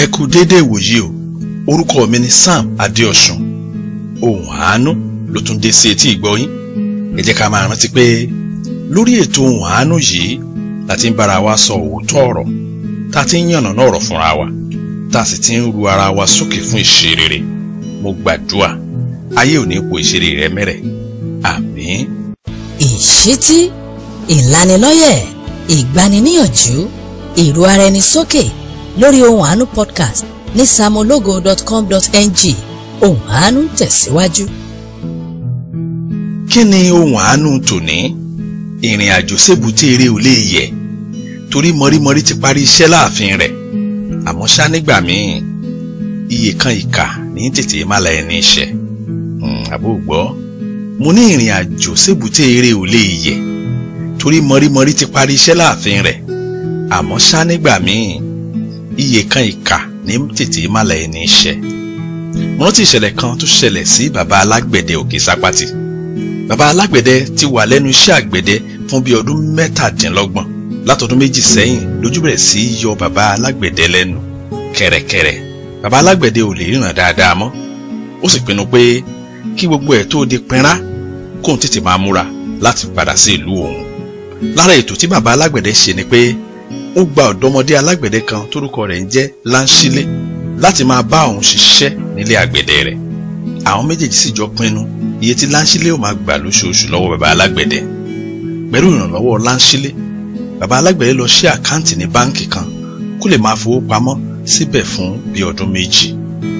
Ẹ kú déédéé ìwòyí o, orúkọ mi ni Sam Adéọ̀sùn. Ohùn àánú ló tún dé sí etí ìgbọ́ yín. Ẹ jẹ́ ká máa rántí pé lórí ètò ohùn àánú yìí la ti ń bára wa sọ òótọ́ ọ̀rọ̀, tá ti ń yànnàná ọ̀rọ̀ fúnra wa, tá sì ti ń ru ara wa sókè fún ìṣe rere. Mo gbàdúrà ayé ò ní po ìṣeré rẹ mẹ́rẹ̀. Àmín. Ìṣítí, ìlanilọ́yẹ̀, ìgbaniníyànjú, ìró ara ẹni sókè lórí ohùn àánú podcast ní samologo.com.ng. Ohùn àánú tẹ̀síwájú. Kí ni ohùn àánú tòní? Ìrìn àjò sébùté eré ò lè yẹ̀, torí mọ̀rímọ̀rí ti parí iṣẹ́ láàfin rẹ̀. Àmọ́ ṣá nígbà míì iye kan ìkà ní tètè má la ẹni iṣẹ́. Àbó gbọ́, mo ní ìrìn àjò sébùté eré ò lè yẹ̀, torí mọ̀rímọ̀rí ti parí iṣẹ́ láàfin rẹ̀. Àmọ́ ṣá nígbà míì iye kan ìkà ní tètè má la ẹni iṣẹ́. Mo rántí ìṣẹ̀lẹ̀ kan tó ṣẹlẹ̀ sí bàbá alágbẹ̀dẹ Òkè Sápátì. Bàbá alágbẹ̀dẹ ti wà lẹ́nu iṣẹ́ àgbẹ̀dẹ fún bí ọdún 17. Látọdún 2 sẹ́yìn lójú bẹ̀rẹ̀ sí yọ bàbá alágbẹ̀dẹ lẹ́nu kẹ̀rẹ̀kẹ̀rẹ̀. Bàbá alágbẹ̀dẹ ò lè ríran dáadáa mọ́. Ó sì pinnu pé kí gbogbo ẹ̀ tó di pinrá kóun tètè máa múra láti padà sí ìlú òun. Lára ètò tí bàbá alágbẹ̀dẹ ṣe ni pé ó gba ọ̀dọ́mọdé alágbẹ̀dẹ kan tórúkọ rẹ̀ ń jẹ́ Láńsílé láti máa bá òun ṣiṣẹ́ nílé àgbẹ̀dẹ rẹ̀. Àwọn méjèèjì sì jọ pinnu iye tí Láńsílé ó máa gbà lóṣooṣù lọ́wọ́ bàbá alágbẹ̀dẹ. Pẹ̀lú ìrànlọ́wọ́ Láńsílé, bàbá alágbẹ̀dẹ lọ ṣí àkáǹtì ní báǹkì kan kó lè máa fowó pamọ́ síbẹ̀ fún bí ọdún 2.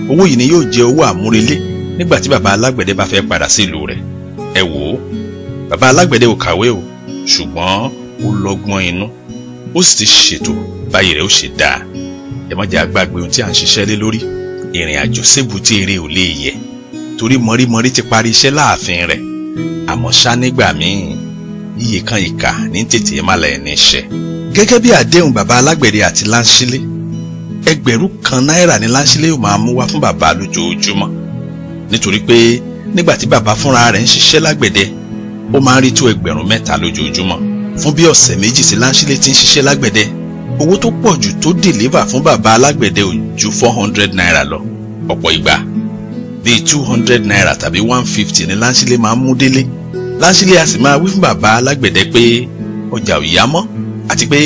Owó yìí ni yóò jẹ́ owó àmúrelé nígbà tí bàbá alágbẹ̀dẹ bá fẹ́ padà sí ìlú rẹ̀. Ẹ wò ó, bàbá alágbẹ̀dẹ ò kàwé o, ṣùgbọ́n ó lọ́gbọ́n inú, ó sì ti ṣètò báyìí rẹ̀ ó ṣe dáa. Ẹ má jẹ́ àgbàgbé ohun tí à ń ṣiṣẹ́ lé lórí. Ìrìn àjò sébùté eré ò lè yẹ̀, torí mọ̀rímọ̀rí ti parí iṣẹ́ láàfin rẹ̀. Àmọ́ ṣá nígbà míì iye kan ìkà ní tètè má la ẹni iṣẹ́. Gẹ́gẹ́ bí àdéhùn bàbá alágbẹ̀dẹ àti Láńsílé, Ẹgbẹ̀rún kan náírà ni Láńsílé yóò máa mú wá fún bàbá lójoojúmọ́. Nítorí pé nígbà tí bàbá fúnra rẹ̀ ń ṣiṣẹ́ lágbẹ̀dẹ, ó máa ń rí tó Ẹgbẹ̀rún 3 lójoojúmọ́. Fún bí ọ̀sẹ̀ 2 tí Láńsílé ti ń ṣiṣẹ́ lágbẹ̀dẹ, owó tó pọ̀ jù tó deliver fún bàbá alágbẹ̀dẹ ò ju 400 náírà lọ. Ọ̀pọ̀ ìgbà bíi 200 náírà tàbí 150 ni Láńsílé máa ń mú délé. Láńsílé a sì máa wí fún bàbá alágbẹ̀dẹ pé ọjà ò yá mọ́, àti pé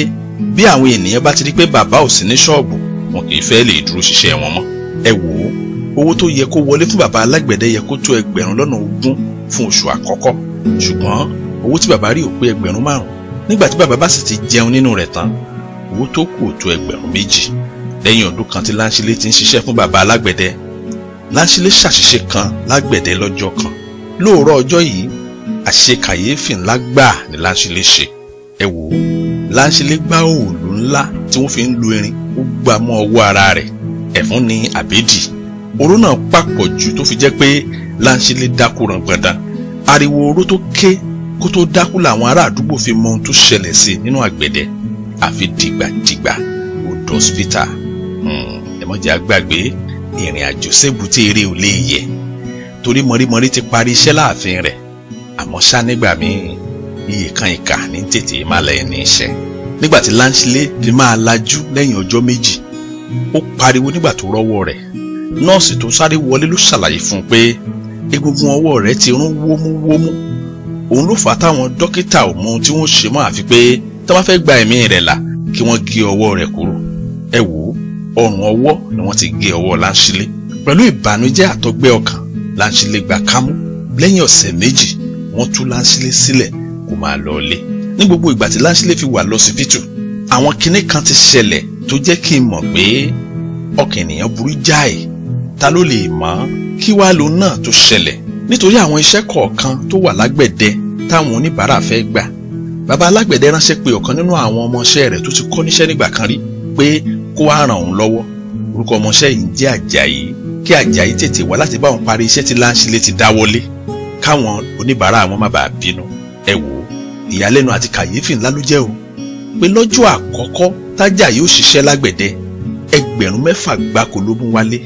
bí àwọn ènìyàn bá ti rí pé bàbá ò sí ní ṣọ́ọ̀bù, wọn kì í fẹ́ lè dúró ṣiṣẹ́ wọn mọ́. Ẹ wò ó, owó tó yẹ kó wọlé fún bàbá alágbẹ̀dẹ yẹ kó tó 20 fún oṣù àkọ́kọ́, ṣùgbọ́n owó tí bàbá rí ò pé 5,000. Nígbà tí bàbá bá sì ti jẹun nínú rẹ̀ tán, owó tó kù ò tó 2,000. Lẹ́yìn ọdún kan tí Láńsílé ti ń ṣiṣẹ́ fún bàbá alágbẹ̀dẹ, Láńsílé ṣàṣìṣe kan lágbẹ̀dẹ lọ́jọ́ kan. Lóòrọ̀ ọjọ́ yìí, àṣe kàyéfì ńlá gbáà ni Láńsílé ṣe. Ẹ wò ó, Láńsílé gbá òòlù ńlá tí wọ́n fi ń lu irin, ó gbá mọ́ ọwọ́ ara rẹ̀. Ẹ̀fún ni àbédì. Oró náà pàpọ̀ jù tó fi jẹ́ pé Láńsílé dákú rangbọ̀ndàn. Ariwo oró tó ké kó tó dákú làwọn ará àdúgbò fi mọ ohun tó ṣẹlẹ̀ sí nínú àgbẹ̀dẹ. Àfi dìgbàdìgbà ó dọ́sítà. Ẹ má jẹ́ àgbàgbé, ìrìn àjò sébùté eré ò lè yẹ̀, torí mọ̀rímọ̀rí ti parí iṣẹ́ láàfin rẹ̀. Àmọ́ ṣá nígbà míì iye kan ìkà ní tètè má la ẹni iṣẹ́. Nígbà tí Láńsílé fi máa lajú lẹ́yìn ọjọ́ 2, ó pariwo nígbà tó rọ́wọ́ rẹ̀. Nọ́ọ̀sì tó sáré wọlé ló ṣàlàyé fún un pé egungun ọwọ́ rẹ̀ ti rún wómúwómú. Òun ló fà á táwọn dókítà ò mọ ohun tí wọ́n ṣe mọ́ àfi pé tí wọ́n fẹ́ gba ẹ̀mí rẹ̀ là kí wọ́n gé ọwọ́ rẹ̀ kúrò. Ẹ wò ó, ọrùn ọwọ́ ni wọ́n ti gé ọwọ́ Láńsílé. Pẹ̀lú ìbànújẹ́ àtọgbẹ́ ọkàn, Láńsílé gbà kámú. Lẹ́yìn ọ̀sẹ̀ 2, wọ́n tú Láńsílé sílẹ̀ kó máa lọ ilé. Ní gbogbo ìgbà tí Láńsílé fi wà lọ́sibítù, àwọn kinní kan ti ṣẹlẹ̀ tó jẹ́ kí n mọ̀ pé ọkàn ènìyàn burú jáì. Ta ló lè mọ̀ kí wá lóhun náà tó ṣẹlẹ̀? Nítorí àwọn iṣẹ́ kọ̀ọ̀kan tó wà lágbẹ̀dẹ táwọn oníbàárà fẹ́ gbà. Bàbá alágbẹ̀dẹ ránṣẹ́ pé ọ̀kan nínú àwọn ọmọọṣẹ́ rẹ̀ tó ti kọ́ níṣẹ́ nígbà kan rí pé kó wá ràn òun lọ́wọ́. Orúkọ ọmọọṣẹ́ yìí ń jẹ́ Àjàyí. Kí Àjàyí tètè wá láti bá òun parí iṣẹ́ tí Láńsílé ti dáwọ́lé, káwọn oníbàárà wọn má bàa bínú. Ẹ wò ó, ìyàlẹ́nu àti kàyéfì ńlá ló jẹ́ o pé lọ́jọ́ àkọ́kọ́ t'Àjàyí ó ṣiṣẹ́ lágbẹ̀dẹ, 6,000 gbáko ló mú wálé.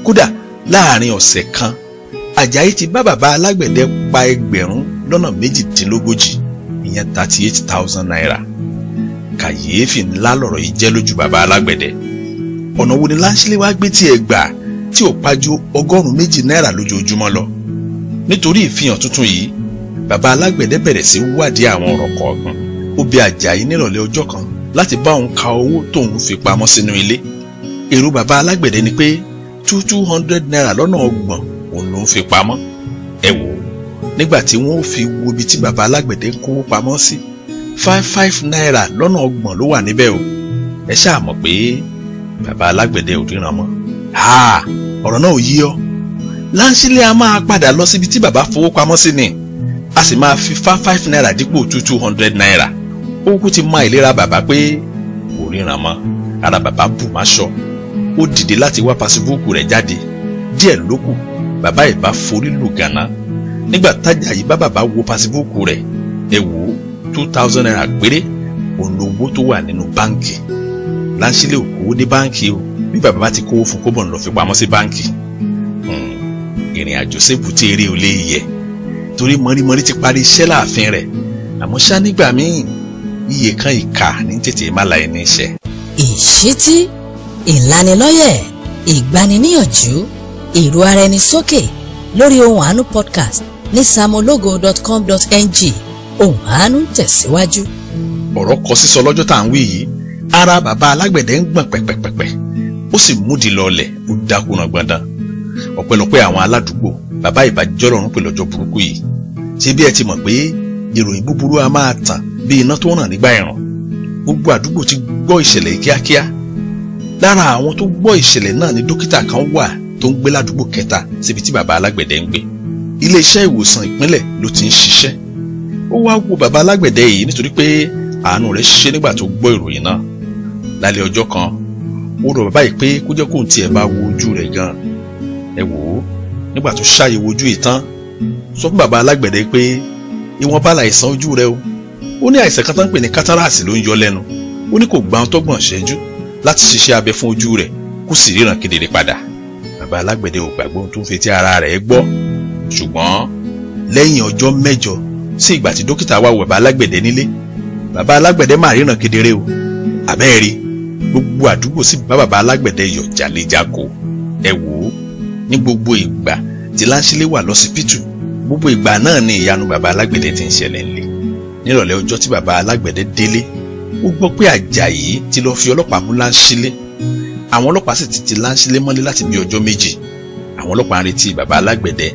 Kódà láàrin ọ̀sẹ̀ kan, Àjàyí ti bá bàbá alágbẹ̀dẹ pa 1,028, ìyẹn 38,000 náírà. Kàyéfì ńlá lọ̀rọ̀ yìí jẹ́ lójú bàbá alágbẹ̀dẹ. ọ̀nà wo ni Láńṣílé wá gbé tí ẹ gbà tí ò pájú 200 náírà lójoojúmọ́ lọ. Nítorí ìfihàn tuntun yìí, bàbá alágbẹ̀dẹ bẹ̀rẹ̀ sí wádìí àwọn ọ̀rọ̀ kọ̀ọ̀kan. Ó bi Àjàyí nírọ̀lẹ́ ọjọ́ kan láti bá òun ka owó tóun fi pamọ́ sínú ilé. Èrò bàbá alágbẹ̀dẹ ni pé 200 náírà lọ́nà 30 òun ló ń fi pamọ́. Ẹ wò ó, nígbà tí wọ́n fi wo ibi tí bàbá alágbẹ̀dẹ ń kówó pamọ́ sí, 55 náírà lọ́nà 30 ló wà níbẹ̀ o. Ẹ ṣáà mọ̀ pé bàbá alágbẹ̀dẹ ò ríran mọ́. Ọ̀rọ̀ náà ò yí ọ. Láńṣílé a máa padà lọ síbi tí bàbá fowó pamọ́ sí ni, a sì máa fi 55 náírà dípò 200 náírà. Ó kú ti mọ ìlera bàbá pé kò ríran mọ́. Ara bàbá bù máṣọ. Ó dìde láti wá pàṣíbúùkù rẹ̀ jáde. Díẹ̀ ló kù, bàbá ìbá forí lù gànà. Nígbà t'Àjàyí bá bàbá wo pàṣíbúùkù rẹ̀, ẹ wò ó, 2000 náírà péré òun lówó tó wà nínú báǹkì. Láńṣílé ò kówó dé báǹkì o, bí bàbá bá ti kówó fún kóbọ̀ ń lọ fi pamọ́ sí báǹkì. Ìrìn àjò sébùté eré ò lè yẹ, torí mọ̀rímọ̀rí ti parí iṣẹ́ láàfin rẹ̀. Àmọ́ ṣá nígbà míì, iye kan ìkà ní tètè má la ẹni iṣẹ́. Ìṣítí, ìlanilọ́yẹ̀, ìgbaniníyànjú, ìró ara ẹni sókè lórí Ohùn Àánú podcast ní samologo.com.ng. Ohùn Àánú tẹ̀síwájú. Ọ̀rọ̀ kọ sísọ lọ́jọ́ tá à ń wí yìí, ara bàbá alágbẹ̀dẹ ń gbọ̀n pẹ̀pẹ̀pẹ̀pẹ̀, ó sì múdi lọlẹ̀, ó dákúnà gbọ̀ndàn. Ọ̀pẹ̀lọpẹ̀ àwọn aládùúgbò, bàbá ìbàjọ́lọ́run pè lọ́jọ́ burúkú yìí. Ṣé bí ẹ ti mọ̀ pé ìròyìn búburú a máa tàn bí iná tó ràn nígbà ẹ̀rùn. Gbogbo àdúgbò ti gbọ́ ìṣẹ̀lẹ̀ kíákíá. Lára àwọn tó gbọ́ ìṣẹ̀lẹ̀ náà ni dókítà kan wà tó ń gbé ládùúgbò kẹta síbi tí bàbá alágbẹ̀dẹ ń gbé. Ilé-iṣẹ́ ìwòsàn ìpínlẹ̀ ló ti ń ṣiṣẹ́. Ó wá wo bàbá alágbẹ̀dẹ yìí nítorí pé àánú rẹ̀ ṣe nígbà tó gbọ́ ìròyìn náà. Lálẹ́ ọjọ́ kan, ó rọ̀ bàbá yìí pé kó jẹ́ kóun tiẹ̀ bá wo ojú rẹ̀ gan. Ẹ wò ó, nígbà tó ṣàyẹ̀wò ojú ìtàn, sọ fún bàbá alágbẹ̀dẹ pé ìwọ̀nba láìsàn ojú rẹ̀ o. Ó ní àìsàn kan tó ń pè ní kátàràsì ló ń yọ lẹ́nu. Ó ní kò gba ohun tó gbọ̀n ṣẹ́jú láti ṣiṣẹ́ abẹ fún ojú rẹ̀ kó sì ríran kedere padà. Bàbá alágbẹ̀dẹ ò gbàgbọ́ ohun tó ń fetí ara rẹ̀ gbọ́. Ṣùgbọ́n lẹ́yìn ọjọ́ 7 sí ìgbà tí dókítà wá wo bàbá alágbẹ̀dẹ nílé, bàbá alágbẹ̀dẹ máa ríran kedere o. Àbẹ́ẹ̀rí, gbogbo àdúgbò sì bá bàbá alágbẹ̀dẹ yọ̀ jàlejàkò. Ẹ wò ó, ní gbogbo ìgbà tí Láńṣílé wà lọ́sibítù, gbogbo ìgbà náà ni ìyanu bàbá alágbẹ̀dẹ ti ń ṣẹlẹ̀ nílé. Nírọ̀lẹ́ ọjọ́ tí bàbá alágbẹ̀dẹ délé, ó gbọ́ pé Àjàyí ti lọ fi ọlọ́pàá mú Láńṣílé. Àwọn ọlọ́pàá sì ti Láńṣílé mọ́lé láti bí ọjọ́ 2. Àwọn ọlọ́pàá ń retí bàbá alágbẹ̀dẹ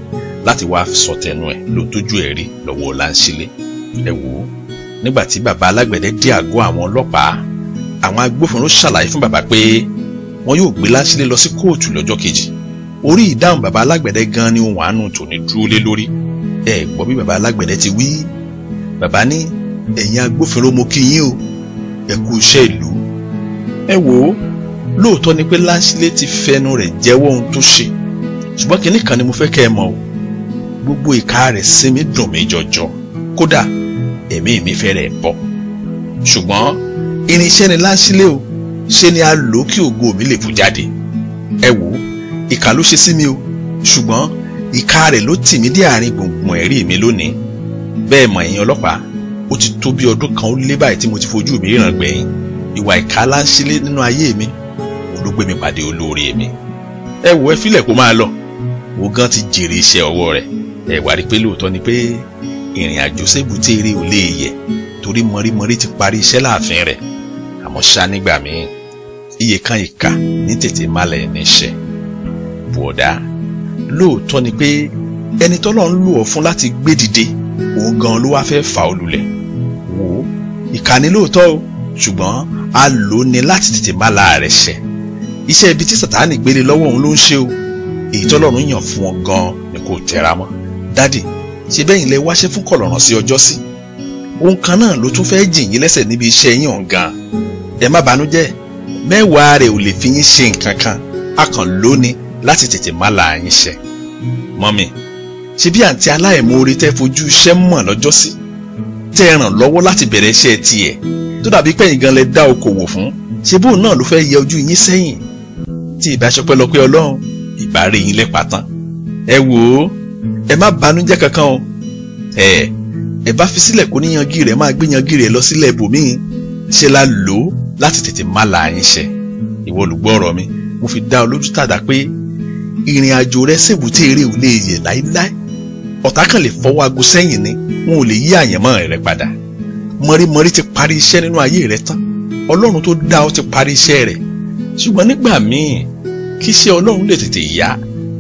láti wá sọ tẹnu ẹ̀ ló tójú ẹ̀ rí lọ́wọ́ Láńṣílé. Ẹ wò ó, nígbà tí bàbá alágbẹ̀dẹ dé àgọ́ àwọn ọlọ́pàá, àwọn agbófinró ṣàlàyé fún bàbá pé wọn yóò gbé Láńṣílé lọ sí kóòtù lọ́jọ́ kejì. Orí ìdáhùn bàbá alágbẹ̀dẹ gan ni Ohùn Àánú tòní dúró lé lórí. Ẹ gbọ́ bí bàbá alágbẹ̀dẹ ti wí. Bàbá ní, ẹ̀yin agbófinró mo kí yín o, ẹ kú iṣẹ́ ìlú. Ẹ wò ó, lóòótọ́ ni pé Láńṣílé ti fẹnu rẹ̀ jẹ́wọ́ ohun tó ṣe. Ṣùgbọ́n kinní kan ni mo fẹ́ kẹ́ ẹ mọ̀ o. Gbogbo ìka rẹ̀ sí mi dùn mí jọjọ. Kódà ẹ̀mí mi fẹ́rẹ̀ bọ́. Ṣùgbọ́n irinṣẹ́ ni Láńṣílé o, ṣe ni a lò kí ògo mi lè bú jáde. Ẹ wò ó, ìkà ló ṣe sí mi o, ṣùgbọ́n ìka rẹ̀ ló tì mí dé àárín gbùngbùn ẹ̀rí mi lónìí. Bẹ́ẹ̀ mọ̀ ẹ̀yin ọlọ́pàá, ó ti tó bí ọdún kan ó lé báyìí tí mo ti fojú mi ríran gbẹ̀yìn. Ìwà ìkà Láńṣílé nínú ayé mi, òun ló gbé mi pàdé olóore mi. Ẹ wò, ẹ fílẹ̀ kó máa lọ. Ó gan ti jèrè iṣẹ́ ọwọ́ rẹ̀. Ẹ wá rí pé lóòótọ́ ni pé ìrìn àjò sébùté eré ò lè yẹ, torí mọ̀rímọ̀rí ti parí iṣẹ́ láàfin rẹ̀. Àmọ́ ṣá nígbà míì, iye kan ìkà ní tètè má la ẹni iṣẹ́. Bùọ̀dá, lóòótọ́ ni pé ẹni tọ́lọ́run lò ọ́ fún láti gbé dìde, òun gan ló wá fẹ́ fà ọ́ lulẹ̀. Wò ó, ìkà ni lóòótọ́ o, ṣùgbọ́n a lò ní láti tètè má la rẹ̀ ṣẹ. Iṣẹ́ ibi tí Sàtánì gbélé lọ́wọ́ òun ló ń ṣe o. Èyí tọ́lọ́run yàn fún ọ gan ni kò tẹra mọ́. Dádì, ṣe bẹ́yìn lẹ wáṣẹ́ fún kọ̀lọ̀ràn sí ọjọ́ sí. Ohun kan náà ló tún fẹ́ jìn yín lẹ́sẹ̀ níbi iṣẹ́ yín ọ̀hún gan. Ẹ má banújẹ́, mẹ́wàá rẹ̀ ò lè fi yín ṣe nǹkan kan, a kàn lóní láti tètè má la yín ṣẹ. Mọ́mì, ṣe bí àǹtí aláìmoore tẹ́ fojú iṣẹ́ mọ̀ lọ́jọ́ sí, tẹ́ ẹ ràn lọ́wọ́ láti bẹ̀rẹ̀ iṣẹ́ tiẹ̀, tó dàbí pẹ́yìn gan lẹ dá okòwò fún, ṣe bóun náà ló fẹ́ yẹ ojú yín sẹ́yìn. Tí ìbá ṣọpẹ́ lọ pé Ọlọ́run, ìbá rí yín lẹ́pa tán. Ẹ wò ó, ẹ má banújẹ́ kankan o. Ẹ bá fi sílẹ̀ kó ní yangí rẹ̀ máa gbé yangí rẹ̀ lọ sílẹ̀ ibòmíì, ṣe la lò ó láti tètè má la yín ṣẹ. ìwọ olùgbọ́ ọ̀rọ̀ mi mo fi dá ọ lójú tàdá pé ìrìn àjò rẹ sèbúté eré ò lè yẹ̀ láíláí. ọ̀tá kan lè fọwọ́ aago sẹ́yìn ni wọn ò lè yí àyànmọ́ rẹ padà. mọ̀rímọ̀rí ti parí iṣẹ́ nínú ayé rẹ tán. ọlọ́run tó dá ọ ti parí iṣẹ́ rẹ̀. ṣùgbọ́n nígbà míì kí iṣẹ́ ọlọ́run lè tètè yá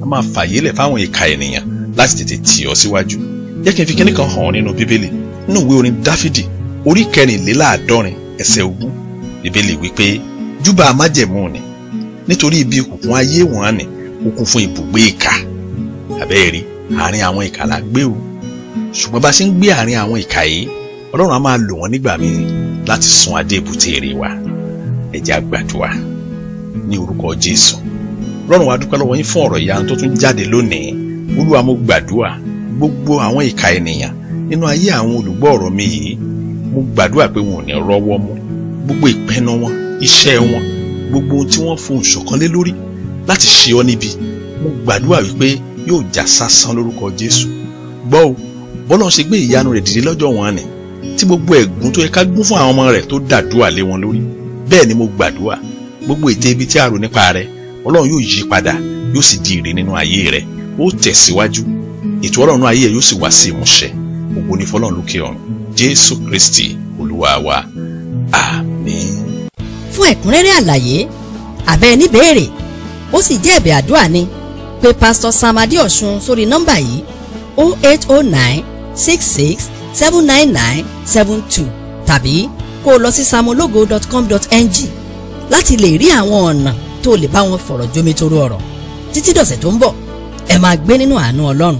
a máa fàyè lẹ̀ fáwọn ìka ènìyàn láti tètè tì ọ síwájú. jẹ́ kí n fi kíní kan hàn nínú bíbélì nínú ìwé orin dáfídì orí 64 ẹsẹ̀ 20. bíbélì wípé júbà májẹ̀mú ni nítorí ibi òkùnkùn ayé wọn ni ó kún fún ibùgbé ìkà. àbẹ́ẹ̀rí àárín àwọn ìkà la gbé o. ṣùgbọ́n bá ṣe ń gbé àárín àwọn ìkà yìí ọlọ́run á máa lò wọ́n nígbà míì láti sún adé èbúté èrè wa. ẹ jẹ́ á gbàdúrà ní orúkọ jésù. ọlọ́run wa dúpẹ́ lọ́wọ́ yín fún ọ̀rọ̀ ìyanu tó tún jáde lónìí. olúwa mo gbàdúrà gbogbo àwọn ìkà ènìyàn nínú ayé àwọn olùgbọ́ ọ̀rọ̀ mi yìí mo gbàdúrà pé wọn ò ní rọ́wọ́ mú. gbogbo ìpinnu wọn iṣẹ́ wọn gbogbo ohun tí wọ́n fohùn ṣọ̀kan lé lórí láti ṣe ọ́ níbi mo gbàdúrà wípé yóò já sásán lórúkọ jésù. gbọ́ o bọ́lá ń ṣe gbé ìyanu rẹ̀ dìde lọ́jọ́ wọn ni tí gbogbo ẹ̀gún tó yẹ ká gún fún àwọn ọmọ rẹ̀ tó dàdúrà lé wọn lórí. bẹ́ẹ̀ ni mo gbàdúrà gbogbo ète ibi tí a rò nípa rẹ̀ ọlọ́run yóò yí padà yóò sì di ire nínú ayé rẹ̀ ó tẹ̀síwájú ètò ọlọ́run ayé yóò sì wá sí ìmúṣẹ. ògo ni fọlọ́run lókè ọ̀run jésù kristi olúwa wa àmín. fún ẹ̀kúnrẹ́rẹ́ àlàyé àbẹ́ níbèrè ó sì jẹ́ ẹ̀bẹ̀ àdúrà ni pé pásítọ̀ Sam Adéọ̀ṣun sórí nọ́mbà yìí 0809 66 799 72 tàbí kó o lọ sí samologo.com.ng láti lè rí àwọn ọ̀nà tó lè bá wọn fọ̀rọ̀ jómitoro ọ̀rọ̀. títí dọ̀sẹ̀ tó ń bọ̀ ẹ máa gbé nínú àánú ọlọ́run.